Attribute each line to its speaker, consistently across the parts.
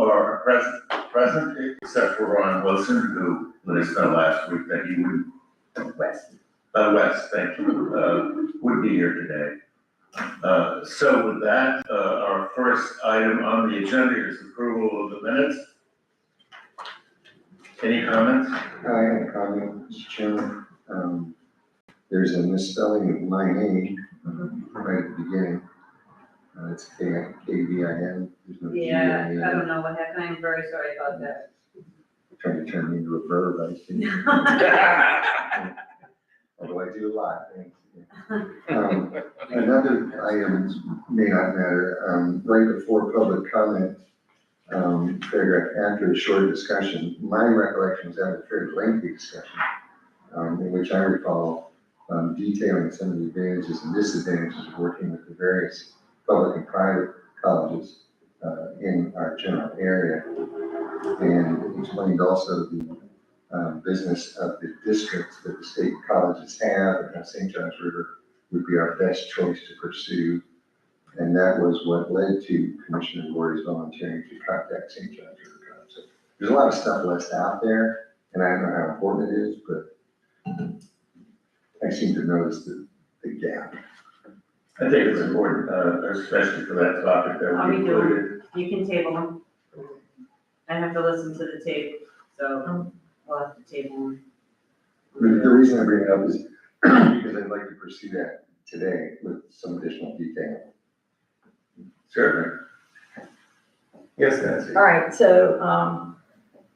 Speaker 1: are present, except for Ron Wilson, who let us know last week that he would, West, thank you, would be here today. So with that, our first item on the agenda is approval of the minutes. Any comments?
Speaker 2: I have a comment, Mr. Chairman. There's a misspelling of my name right at the beginning. It's K-V-I-N. There's no
Speaker 3: Yeah,
Speaker 2: G-I-N.
Speaker 3: I don't know what happened. I'm very sorry about that.
Speaker 2: Trying to turn me into a verb, I think. Although I do a lot, thanks. Another item may not matter. Right before public comment, paragraph after a short discussion, my recollection was that a very lengthy discussion, in which I recall detailing some of the advantages and disadvantages of working with the various public and private colleges in our general area, and explained also the business of the districts that the state colleges have, and how St. John's River would be our best choice to pursue. And that was what led to Commissioner Lori's volunteering to contact St. John's River College. So there's a lot of stuff left out there, and I don't know how important it is, but I seem to notice the gap.
Speaker 1: I think it's important, especially for that topic that we included.
Speaker 3: You can table them. I have to listen to the tape, so I'll have to table them.
Speaker 2: The reason I bring it up is because I'd like to pursue that today with some additional detail.
Speaker 1: Certainly. Yes, Nancy.
Speaker 4: All right, so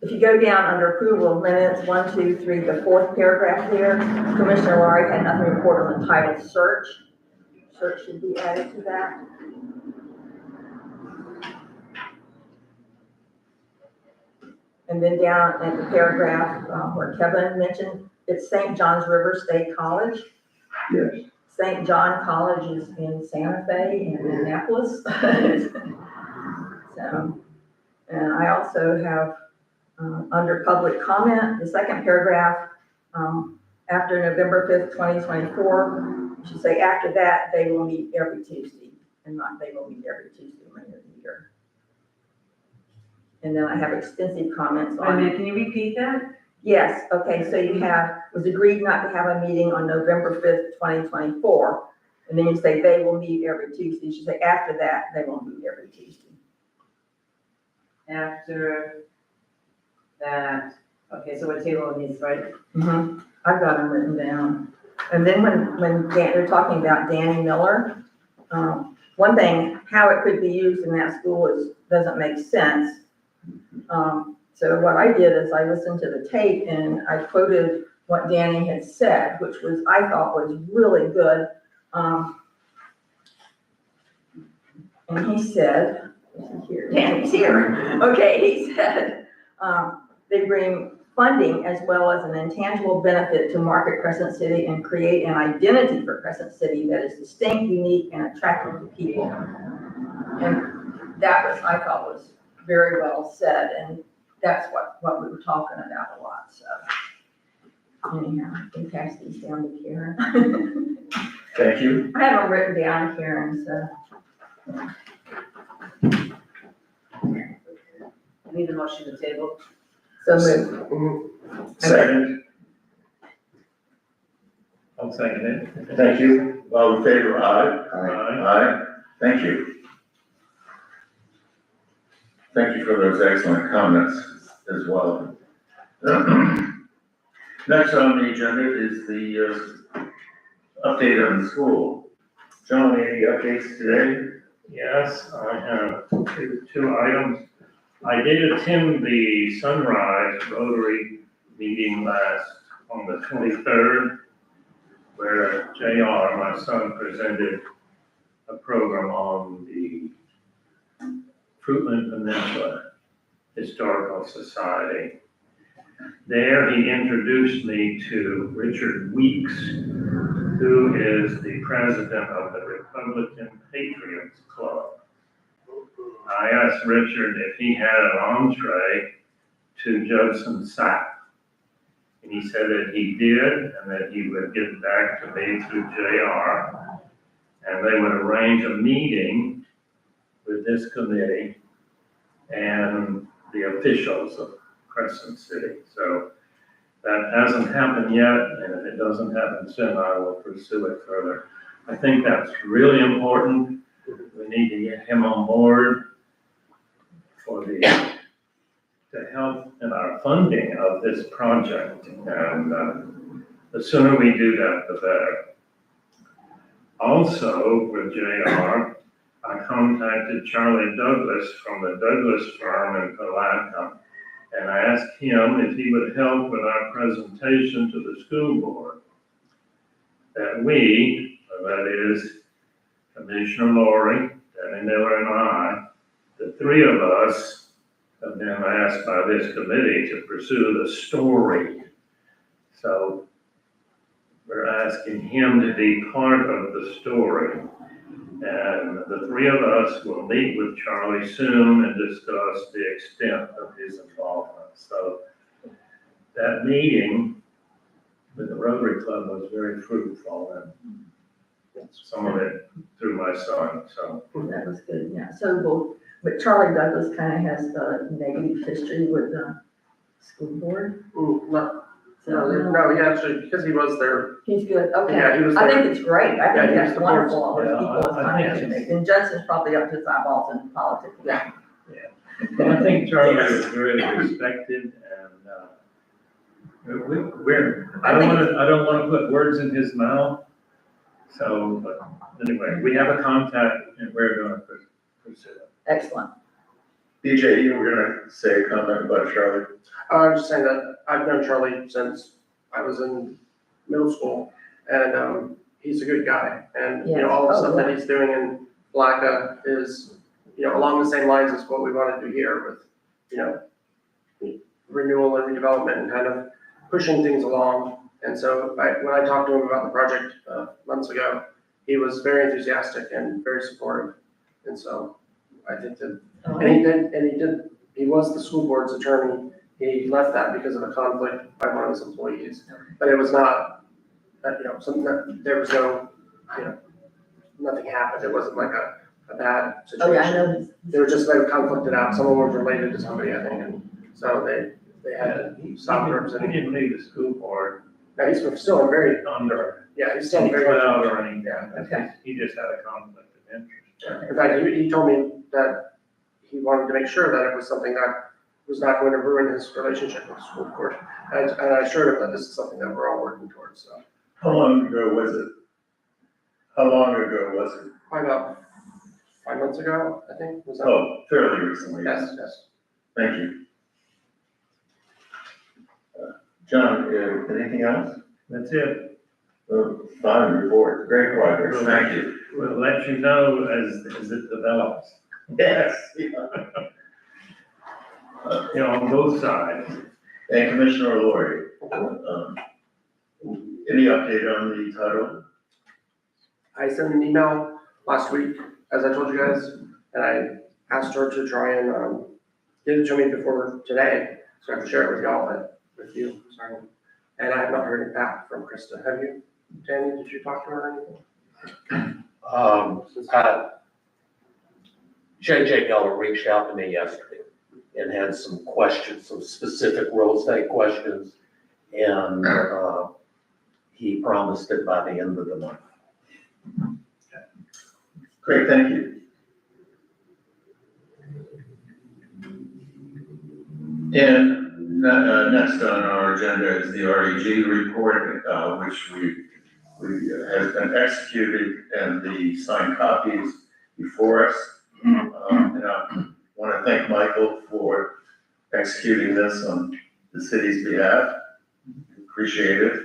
Speaker 4: if you go down under approval of minutes, 1, 2, 3, the fourth paragraph there, Commissioner Laurie had nothing to report on the title search. Search should be added to that. And then down at the paragraph where Kevin mentioned, it's St. John's River State College.
Speaker 2: Yes.
Speaker 4: St. John College is in Santa Fe and Annapolis. So, and I also have under public comment, the second paragraph, after November 5th, 2024, you should say after that, they will meet every Tuesday, and not they will meet every Tuesday later in the year. And then I have extensive comments
Speaker 3: Wait a
Speaker 4: on.
Speaker 3: minute, can you repeat that?
Speaker 4: Yes, okay, so you have, was agreed not to have a meeting on November 5th, 2024. And then you say they will meet every Tuesday. You should say after that, they will meet every Tuesday.
Speaker 3: After that, okay, so what table it needs, right?
Speaker 4: Mm-hmm. I've got them written down. And then when they're talking about Danny Miller, one thing, how it could be used in that school doesn't make sense. So what I did is I listened to the tape and I quoted what Danny had said, which was, I thought was really good. And he said, Danny's here. Okay, he said, they bring funding as well as an intangible benefit to market Crescent City and create an identity for Crescent City that is distinct, unique, and attractive to people. And that was, I thought, was very well said, and that's what we were talking about a lot, so. Anyhow, I can pass these down to Karen.
Speaker 1: Thank you.
Speaker 4: I have them written down, Karen, so.
Speaker 3: I need a motion to table.
Speaker 4: So moved.
Speaker 1: Second.
Speaker 5: I'll second it.
Speaker 1: Thank you. All in favor, aye?
Speaker 2: Aye.
Speaker 1: Aye. Thank you. Thank you for those excellent comments as well. Next on the agenda is the update on the school. John, any updates today?
Speaker 5: Yes, I have two items. I did attend the Sunrise Rotary meeting on the 23rd, where JR, my son, presented a program on the Fruitland Peninsula Historical Society. There, he introduced me to Richard Weeks, who is the president of the Republican Patriots Club. I asked Richard if he had an entree to Judson Sack. And he said that he did, and that he would get back to me through JR. And they would arrange a meeting with this committee and the officials of Crescent City. So that hasn't happened yet, and if it doesn't happen soon, I will pursue it further. I think that's really important. We need to get him on board for to help in our funding of this project. And the sooner we do that, the better. Also, with JR, I contacted Charlie Douglas from the Douglas firm in Palatka, and I asked him if he would help with our presentation to the school board. That we, that is Commissioner Lori, Danny Miller, and I, the three of us have been asked by this committee to pursue the story. So we're asking him to be part of the story. And the three of us will meet with Charlie soon and discuss the extent of his involvement. So that meeting with the Rotary Club was very fruitful, and some of it through my son, so.
Speaker 4: That was good, yeah. So, but Charlie Douglas kind of has the negative history with the school board.
Speaker 6: No, he actually, because he was there,
Speaker 4: He's good, okay.
Speaker 6: yeah, he was
Speaker 4: I
Speaker 6: there.
Speaker 4: think it's great. I
Speaker 6: Yeah,
Speaker 4: think
Speaker 6: he
Speaker 4: that's
Speaker 6: supports-
Speaker 4: wonderful. All those
Speaker 5: yeah,
Speaker 4: people with
Speaker 5: I think
Speaker 4: financial
Speaker 5: it's-
Speaker 4: needs. And Justin's probably up to his eyeballs in politics.
Speaker 6: Yeah.
Speaker 5: But I think Charlie was very respected, and I don't wanna put words in his mouth. So, but anyway, we have a contact and we're gonna pursue it.
Speaker 4: Excellent.
Speaker 1: BJ, you were gonna say a comment about Charlie?
Speaker 6: I was just saying that I've known Charlie since I was in middle school, and he's a good guy. And, you know, all the
Speaker 4: Yes.
Speaker 6: stuff that he's doing in Blacka is, you know, along the same lines as what we want to do here with, you know, renewal and redevelopment and kind of pushing things along. And so when I talked to him about the project months ago, he was very enthusiastic and very supportive. And so I think that, he was the school board's attorney. He left that because of a conflict by one of his employees. But it was not, you know, something that, there was no, you know, nothing happened. It wasn't like a bad
Speaker 4: Oh, yeah, I
Speaker 6: situation.
Speaker 4: know.
Speaker 6: They were just very conflicted out. Someone was related to somebody, I think, and so they had to stop
Speaker 5: He
Speaker 6: representing.
Speaker 5: didn't leave the school board
Speaker 6: No, he's still a very,
Speaker 5: under
Speaker 6: yeah, he's still
Speaker 5: any
Speaker 6: very.
Speaker 5: cloud or anything.
Speaker 4: Okay.
Speaker 5: He just had a conflict of interest.
Speaker 6: In fact, he told me that he wanted to make sure that it was something that was not going to ruin his relationship with the school board. And I assured him that this is something that we're all working towards, so.
Speaker 1: How long ago was it? How long ago was it?
Speaker 6: Probably about 5 months ago, I think, was that?
Speaker 1: Oh, fairly recently.
Speaker 6: Yes, yes.
Speaker 1: Thank you. John, anything else?
Speaker 5: That's it.
Speaker 1: Fine report, great progress, thank you.
Speaker 5: We'll let you know as it develops,
Speaker 1: Yes.
Speaker 5: you know, on both sides.
Speaker 1: And Commissioner Lori, any update on the title?
Speaker 6: I sent an email last week, as I told you guys, and I asked her to try and get it to me before today, so I can share it with y'all, with you, sorry. And I have not heard it back from Krista. Have you, Danny, did you talk to her or anything?
Speaker 7: JJ Geller reached out to me yesterday and had some questions, some specific real estate questions. And he promised it by the end of the month.
Speaker 1: Great, thank you. And next on our agenda is the REG report, which has been executed and the signed copies before us. And I want to thank Michael for executing this on the city's behalf. Appreciate it.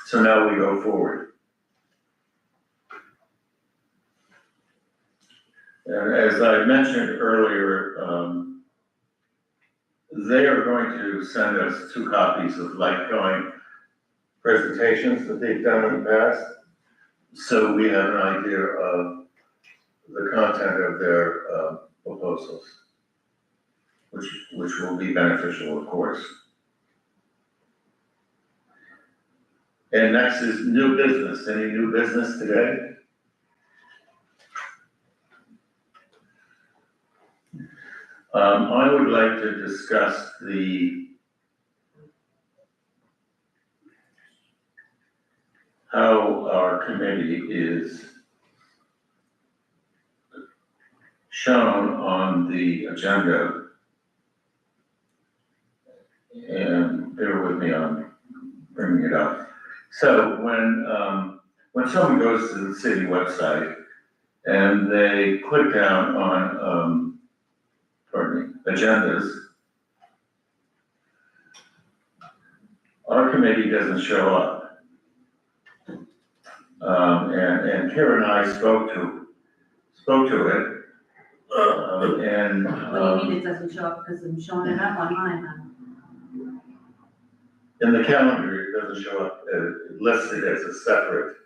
Speaker 1: So now we go forward. And as I mentioned earlier, they are going to send us 2 copies of like-going presentations that they've done in the past. So we have an idea of the content of their proposals, which will be beneficial, of course. And next is new business. Any new business today? I would like to discuss how our committee is shown on the agenda. And bear with me on bringing it up. So when someone goes to the city website and they click down on, agendas, our committee doesn't show up. And Kara and I spoke to it. And,
Speaker 3: What do you mean it doesn't show up, because I'm showing it up online, huh?
Speaker 1: in the calendar, it doesn't show up, listed as a separate,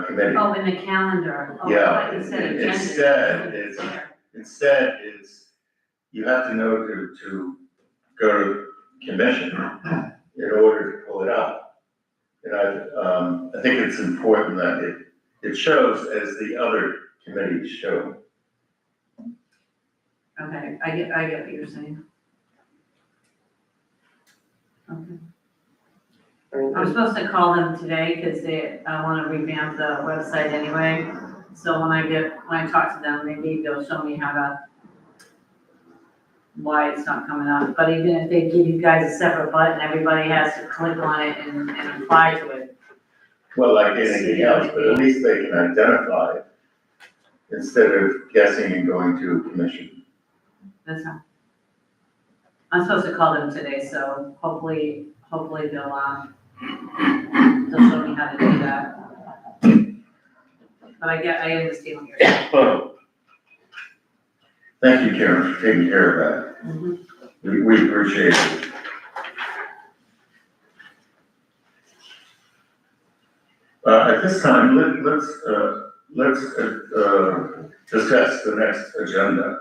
Speaker 1: committee.
Speaker 3: Oh, in the calendar. Oh,
Speaker 1: Yeah,
Speaker 3: I thought you said agenda.
Speaker 1: Instead, it's, you have to know to go to commission in order to pull it up. And I think it's important that it shows as the other committees show.
Speaker 3: Okay, I get what you're saying. Okay.
Speaker 6: I mean,
Speaker 3: I'm supposed to call them today because I want to revamp the website anyway. So when I talk to them, maybe they'll show me why it's not coming up. But even if they give you guys a separate button, everybody has to click on it and apply to it.
Speaker 1: Well, like anything else, but at least they can identify it instead of guessing and going to commission.
Speaker 3: That's how. I'm supposed to call them today, so hopefully they'll show me how to do that. But I understand what you're saying.
Speaker 1: Thank you, Karen, for taking care of that.
Speaker 3: Mhm.
Speaker 1: We appreciate it. At this time, let's discuss the next agenda.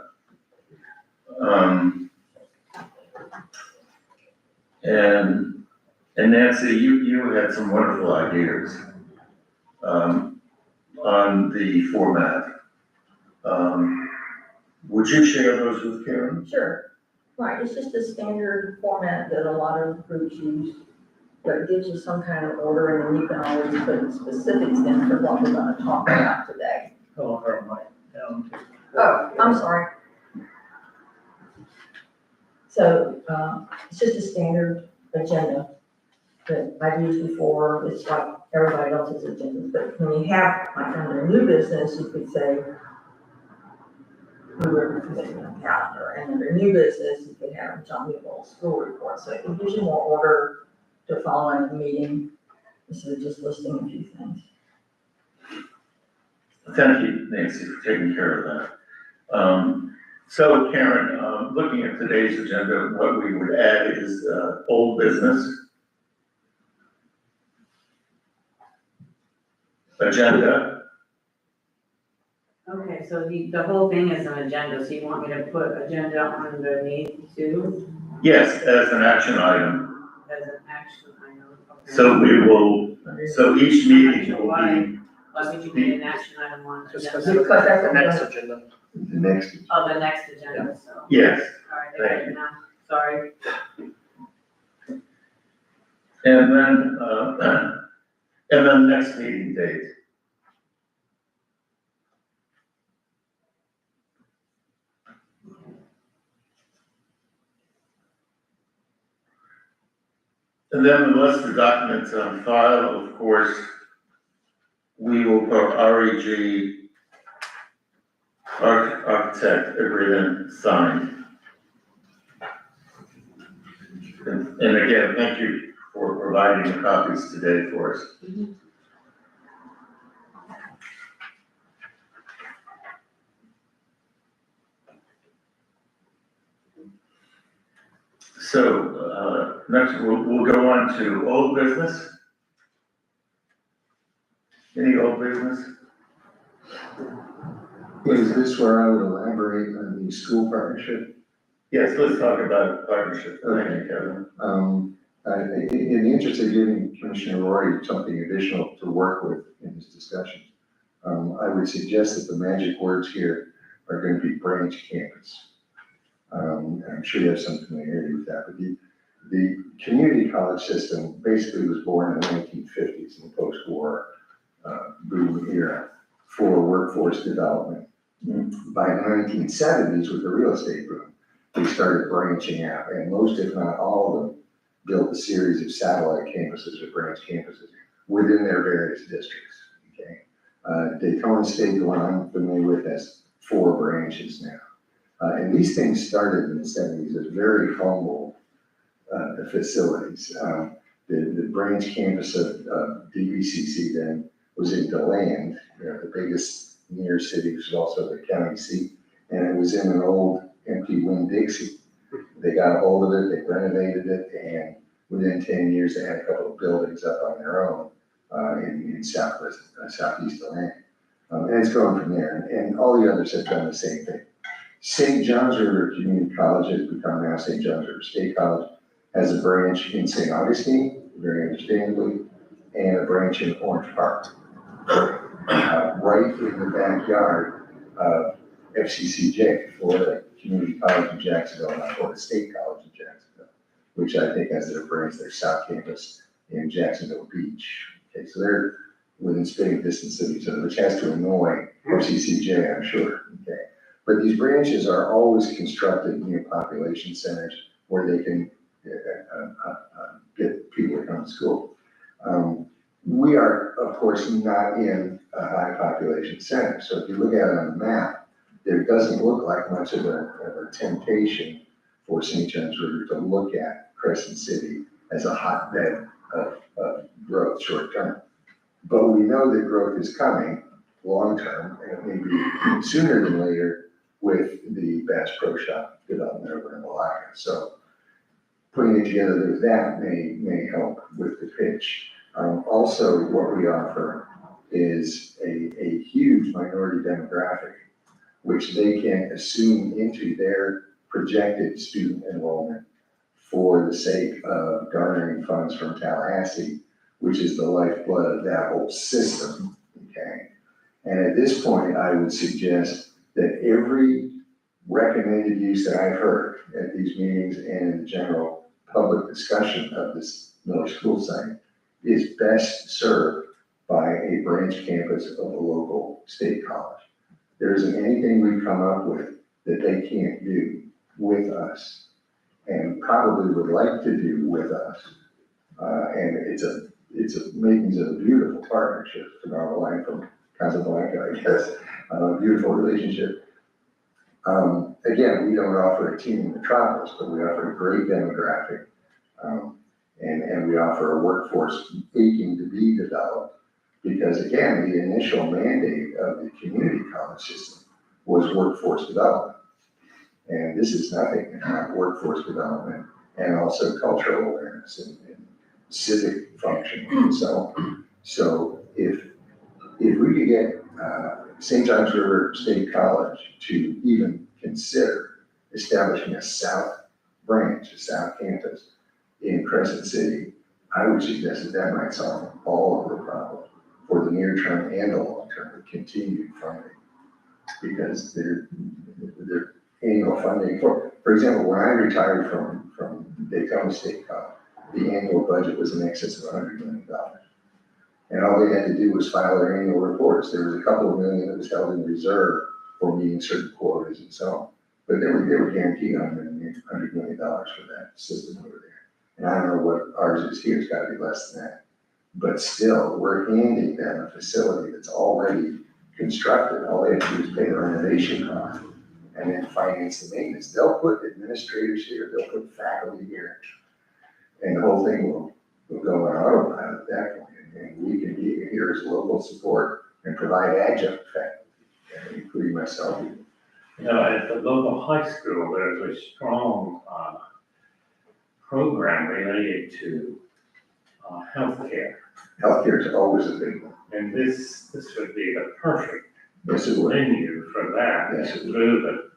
Speaker 1: And Nancy, you had some wonderful ideas, on the format. Would you share those with Karen?
Speaker 4: Sure. Right, it's just a standard format that a lot of groups use, but it gives you some kind of order, and then you can always put specifics in for what we're gonna talk about today.
Speaker 5: Call her mic down.
Speaker 4: Oh, I'm sorry. So, it's just a standard agenda that I've used before. It's like everybody else's agenda, but when you have, like, under new business, you could say, we were committing on calendar, and under new business, you could have John Newell's school report, so it gives you more order to follow in the meeting, instead of just listing a few things.
Speaker 1: Thank you, Nancy, for taking care of that. So Karen, looking at today's agenda, what we would add is, old business, agenda.
Speaker 3: Okay, so the whole thing is an agenda, so you want me to put agenda underneath too,
Speaker 1: Yes, as an action item.
Speaker 3: as an action item? Okay.
Speaker 1: So each meeting will be,
Speaker 3: Why would you need an action item on
Speaker 6: Just
Speaker 3: agenda?
Speaker 4: Because that's
Speaker 6: the
Speaker 4: a
Speaker 6: next agenda.
Speaker 2: The next,
Speaker 3: Oh, the next agenda, so,
Speaker 1: yes,
Speaker 3: all right, I got it now, sorry.
Speaker 1: and then next meeting date. And then the list of documents on file, of course, we will put REG, architect agreement signed. And again, thank you for providing the copies today for us. So, next we'll go on to old business. Any old business?
Speaker 2: is this where I would elaborate on the school partnership?
Speaker 1: Yes, let's talk about partnership. Thank you, Kevin.
Speaker 2: In the interest of giving Commissioner Roy something additional to work with in his discussion, I would suggest that the magic words here are going to be branch campus. I'm sure you have some familiarity with that, but the community college system basically was born in the 1950s in the post-war boom era for workforce development. By the 1970s, with the real estate boom, they started branching out, and most, if not all of them, built a series of satellite campuses or branch campuses within their various districts, okay? Daytona State, the one I'm familiar with, has 4 branches now. And these things started in the 70s as very humble facilities. The branch campus of DVCC then was in DeLand, the biggest near city, which is also the county seat, and it was in an old empty Winn-Dixie. They got a hold of it, they renovated it, and within 10 years, they had a couple of buildings up on their own in southeast DeLand. And it's grown from there, and all the others have done the same thing. St. John's River Community College has become now St. John's River State College, has a branch in St. Augustine, very understandably, and a branch in Orange Park. Right in the backyard of FCCJ, Florida Community College in Jacksonville, not Florida State College in Jacksonville, which I think has their branch, their South Campus in Jacksonville Beach. Okay, so they're within spitting distance of each other, which has to annoy FCCJ, I'm sure, okay? But these branches are always constructed near population centers where they can get people to come to school. We are, of course, not in a high population center. So if you look at it on the map, there doesn't look like much of a temptation for St. John's River to look at Crescent City as a hotbed of growth short term. But we know that growth is coming long term, and it may be sooner than later with the Bass Pro Shop development over in Malacca. So putting it together with that may help with the pitch. Also, what we offer is a huge minority demographic, which they can assume into their projected student enrollment for the sake of garnering funds from Tallahassee, which is the lifeblood of that whole system, okay? And at this point, I would suggest that every recommended use that I've heard at these meetings and in the general public discussion of this Miller School site is best served by a branch campus of a local state college. There isn't anything we come up with that they can't do with us and probably would like to do with us. And it's a makings of a beautiful partnership to draw the line from Casablanca, I guess, a beautiful relationship. Again, we don't offer a team in the metropolis, but we offer a great demographic. And we offer a workforce aching to be developed because, again, the initial mandate of the community college system was workforce development. And this is nothing if not workforce development and also cultural awareness and civic functioning and so on. So if we could get St. John's River State College to even consider establishing a South branch, a South campus in Crescent City, I would suggest that might solve all of the problems for the near term and the long term with continued funding. Because their annual funding, for example, when I retired from Daytona State College, the annual budget was in excess of $100 million. And all they had to do was file their annual reports. There was a couple of million that was held in reserve for meeting certain quotas and so on. But they were guaranteed $100 million for that system over there. And I don't know what ours is here, it's gotta be less than that. But still, we're handing them a facility that's already constructed. All they have to do is pay the renovation cost and then finance the maintenance. They'll put administrators here, they'll put faculty here. And the whole thing will go on autopilot at that point. And we can be here as local support and provide adjunct faculty, including myself.
Speaker 5: At the local high school, there's a strong program related to healthcare.
Speaker 2: Healthcare is always a big one.
Speaker 5: And this would be the perfect
Speaker 2: Yes, it would.
Speaker 5: venue for that,
Speaker 2: Yes, it would.
Speaker 5: through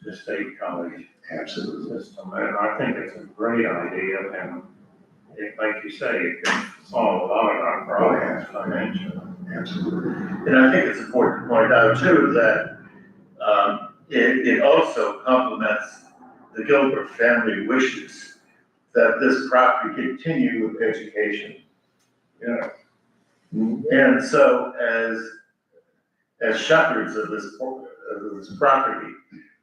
Speaker 5: the state college
Speaker 2: Absolutely.
Speaker 5: system. And I think it's a great idea, and like you say, it can solve a lot of our problems financially.
Speaker 2: Absolutely.
Speaker 1: And I think it's important to point out too that it also complements the Gilbert family wishes that this property continue with education.
Speaker 5: Yeah.
Speaker 1: And so as shepherds of this property,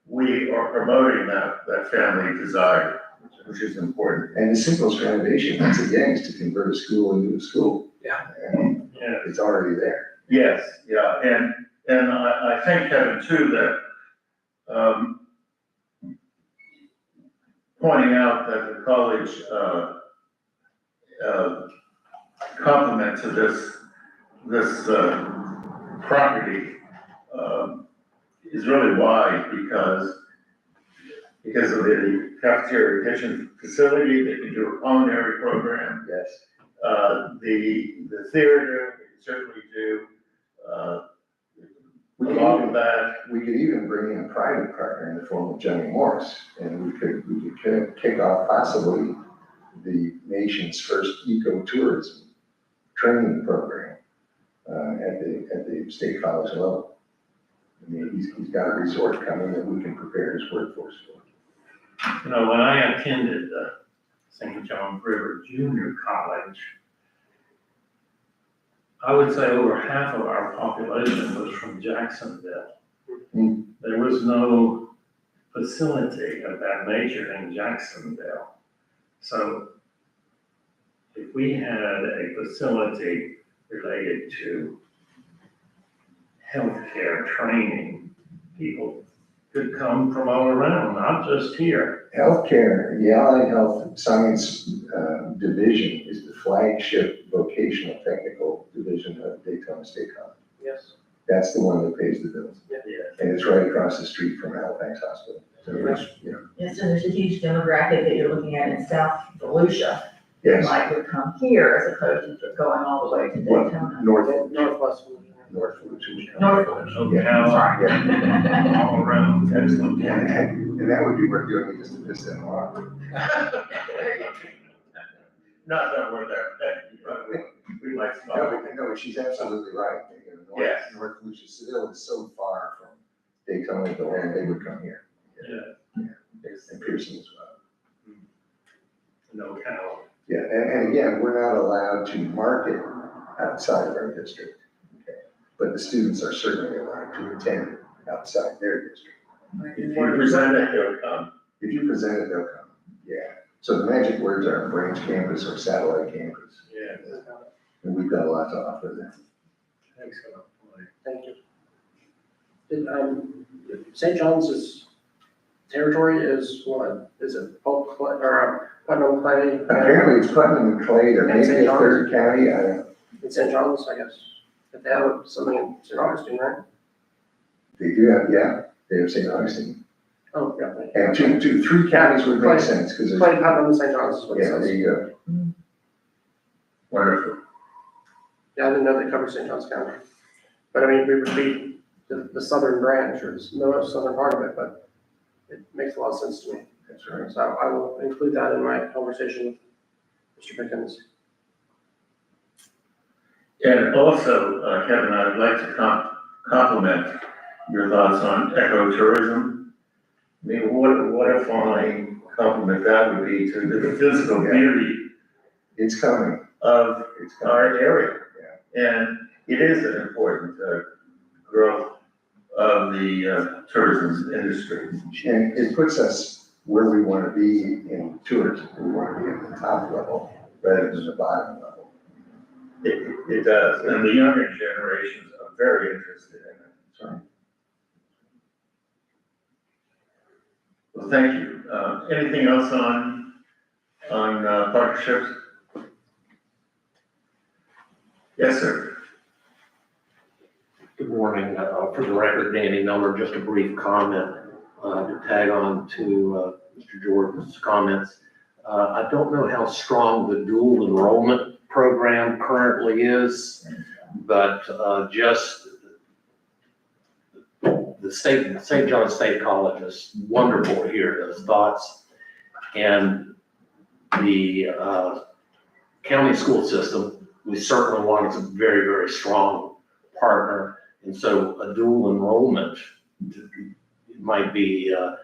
Speaker 1: we are promoting that family desire, which is important.
Speaker 2: And the simplest renovation, once again, is to convert a school into a school.
Speaker 6: Yeah.
Speaker 2: And
Speaker 5: Yeah.
Speaker 2: it's already there.
Speaker 1: Yes, yeah, and I think, Kevin, too, that, pointing out that the college, complement to this property, is really wide because of the cafeteria kitchen facility, they can do a culinary program.
Speaker 2: Yes.
Speaker 1: The theater, we can certainly do,
Speaker 2: We could
Speaker 1: along
Speaker 2: even-
Speaker 1: with that.
Speaker 2: We could even bring in a private partner in the form of Johnny Morris, and we could kick off possibly the nation's first ecotourism training program, at the state college level. I mean, he's got a resort coming that we can prepare his workforce for.
Speaker 5: You know, when I attended St. John River Junior College, I would say over half of our population was from Jacksonville.
Speaker 2: Hmm.
Speaker 5: There was no facility of that nature in Jacksonville. So if we had a facility related to healthcare training, people could come from all around, not just here.
Speaker 2: Healthcare, the Allied Health Science Division is the flagship vocational technical division of Daytona State College.
Speaker 6: Yes.
Speaker 2: That's the one that pays the bills.
Speaker 5: Yeah.
Speaker 2: And it's right across the street from Halifax Hospital. So it's,
Speaker 4: Yes, and there's a huge demographic that you're looking at in South Volusia.
Speaker 2: yes,
Speaker 4: Like would come here as opposed to going all the way to
Speaker 2: What?
Speaker 4: Daytona.
Speaker 2: North,
Speaker 6: Northwest.
Speaker 2: North Volusia.
Speaker 4: North Volusia.
Speaker 5: Locale,
Speaker 4: Sorry.
Speaker 5: all around.
Speaker 2: Excellent. And that would be worth doing just to piss them off.
Speaker 1: Not that we're there, but we like
Speaker 2: No,
Speaker 1: small.
Speaker 2: no, she's absolutely right. You know,
Speaker 1: Yes.
Speaker 2: North Volusia still is so far from Daytona, the land they would come here.
Speaker 5: Yeah.
Speaker 2: And Pearson as well.
Speaker 5: Locale.
Speaker 2: Yeah, and again, we're not allowed to market outside of our district. Okay, but the students are certainly allowed to attend outside their district.
Speaker 1: If you present it, they'll come.
Speaker 2: If you present it, they'll come. Yeah. So the magic words are branch campus or satellite campus.
Speaker 5: Yeah.
Speaker 2: And we've got a lot to offer them.
Speaker 5: Excellent.
Speaker 6: Thank you. St. John's territory is what? Is it Polk Clay or Putnam Clay?
Speaker 2: Apparently it's Putnam and Clay, or
Speaker 6: And
Speaker 2: maybe
Speaker 6: St.
Speaker 2: a
Speaker 6: John's.
Speaker 2: third county, I don't know.
Speaker 6: It's St. John's, I guess. If they have something in St. Augustine, right?
Speaker 2: They do have, yeah, they have St. Augustine.
Speaker 6: Oh, yeah.
Speaker 2: And three counties would make sense, because there's,
Speaker 6: Clay, Putnam, and St. John's is what it
Speaker 2: yeah, there
Speaker 6: says.
Speaker 2: you go.
Speaker 1: Wonderful.
Speaker 6: Yeah, I didn't know they covered St. John's County. But I mean, we would be the southern branch or the southern part of it, but it makes a lot of sense to me.
Speaker 2: That's right.
Speaker 6: So I will include that in my conversation with Mr. Pickens.
Speaker 1: And also, Kevin, I'd like to compliment your thoughts on ecotourism. I mean, what a fine compliment that would be to the physical beauty
Speaker 2: It's coming,
Speaker 1: of
Speaker 2: it's coming.
Speaker 1: our area. And it is an important growth of the tourism industry.
Speaker 2: And it puts us where we want to be in tourism. We want to be at the top level rather than the bottom level.
Speaker 1: It does, and the younger generations are very interested in it.
Speaker 2: Sorry.
Speaker 1: Well, thank you. Anything else on partnerships? Yes, sir.
Speaker 7: Good morning. For the record, Danny Miller, just a brief comment to tag on to Mr. Jordan's comments. I don't know how strong the dual enrollment program currently is, but just the St. John State College is wonderful to hear those thoughts. And the county school system, we certainly want a very, very strong partner. And so a dual enrollment might be a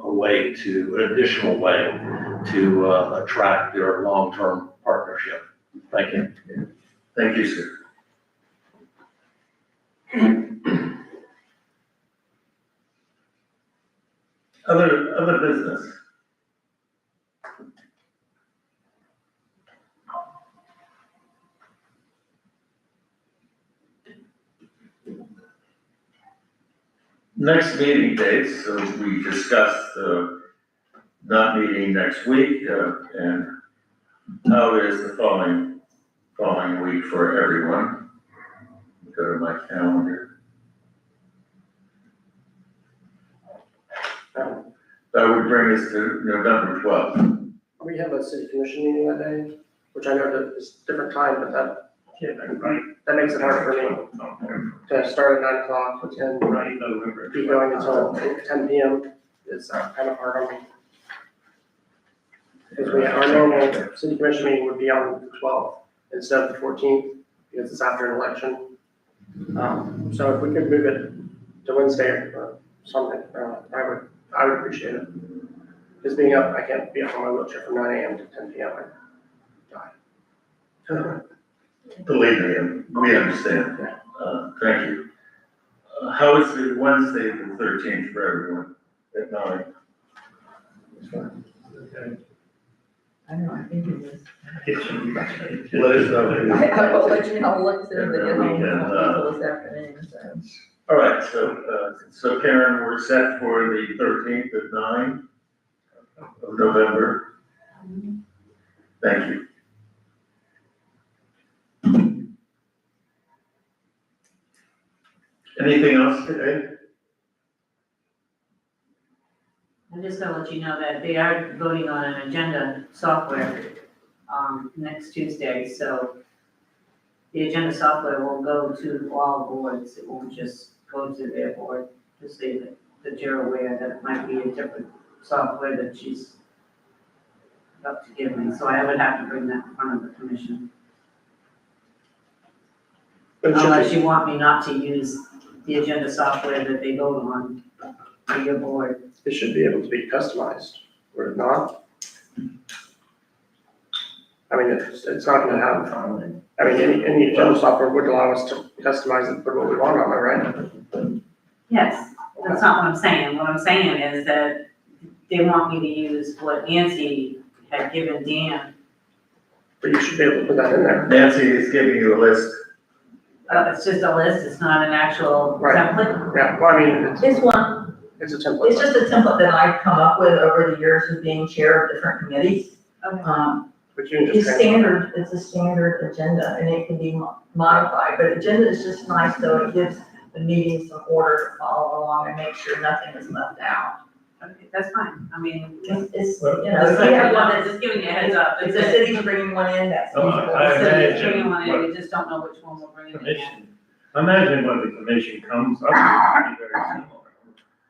Speaker 7: way to, an additional way to attract their long-term partnership. Thank you.
Speaker 1: Thank you, sir. Other business. Next meeting dates, so we discussed, not meeting next week, and how is the following week for everyone. Go to my calendar. That would bring us to November 12th.
Speaker 6: We have a city commission meeting that day, which I know that is different time, but that makes it hard for me to start at 9 o'clock and be going until 10 PM. It's kind of hard on me. Because our normal city commission meeting would be on the 12th instead of the 14th, because it's after an election. So if we could move it to Wednesday or something, I would appreciate it. Because being up, I can't be up on my wheelchair from 9 AM to 10 PM. I die.
Speaker 1: Believe me, we understand. Thank you. How is the Wednesday the 13th for everyone at 9?
Speaker 4: I know, I think it is.
Speaker 1: Let us know.
Speaker 4: I will let you know, I'll look through the,
Speaker 1: And then we can,
Speaker 4: until this afternoon, so.
Speaker 1: All right, so Karen, we're set for the 13th at 9 of November. Thank you. Anything else today?
Speaker 3: I'm just gonna let you know that they are voting on an agenda software, next Tuesday, so the agenda software will go to all boards, it won't just go to their board, just so that you're aware that it might be a different software that she's about to give me, so I would have to bring that in front of the commission.
Speaker 6: But it should
Speaker 3: Unless
Speaker 6: be-
Speaker 3: you want me not to use the agenda software that they vote on for your board.
Speaker 6: It should be able to be customized, or not. I mean, it's not gonna have, I mean, any agenda software would allow us to customize and put what we want on it, right?
Speaker 3: Yes, that's not what I'm saying. What I'm saying is that they want me to use what Nancy had given Dan.
Speaker 6: But you should be able to put that in there.
Speaker 1: Nancy is giving you a list.
Speaker 3: It's just a list, it's not an actual
Speaker 6: Right.
Speaker 3: template.
Speaker 6: Yeah, well, I mean,
Speaker 4: It's one,
Speaker 6: it's a template.
Speaker 4: it's just a template that I've come up with over the years of being chair of different committees.
Speaker 3: Okay.
Speaker 6: But you can
Speaker 4: It's
Speaker 6: just transfer.
Speaker 4: standard, it's a standard agenda, and it can be modified, but agenda is just nice, so it gives the meeting some order to follow along and make sure nothing is left out.
Speaker 3: Okay, that's fine. I mean,
Speaker 4: It's,
Speaker 1: Well,
Speaker 4: you know, if you have one that's,
Speaker 3: just giving you a heads up.
Speaker 4: if the city's bringing one in, that's
Speaker 5: Oh,
Speaker 4: usual.
Speaker 5: I
Speaker 3: The city's
Speaker 5: imagine
Speaker 3: bringing one in,
Speaker 5: what-
Speaker 3: we just don't know which one we're bringing in.
Speaker 5: Commission. Imagine when the commission comes up, it'll be very similar.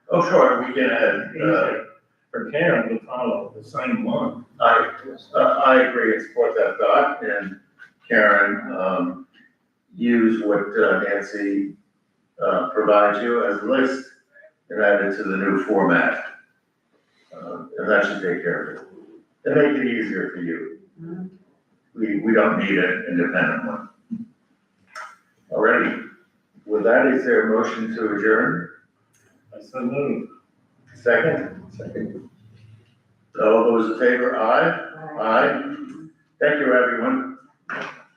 Speaker 1: Oh, sure, we can add,
Speaker 5: Easier for Karen to follow the same one.
Speaker 1: I agree and support that thought, and Karen, use what Nancy provides you as a list and add it to the new format. And that should take care of it. And make it easier for you.
Speaker 3: Mhm.
Speaker 1: We don't need an independent one. Alrighty, with that, is there a motion to adjourn?
Speaker 5: I said, no.
Speaker 1: Second? Second. All those in favor, aye? Aye. Thank you, everyone.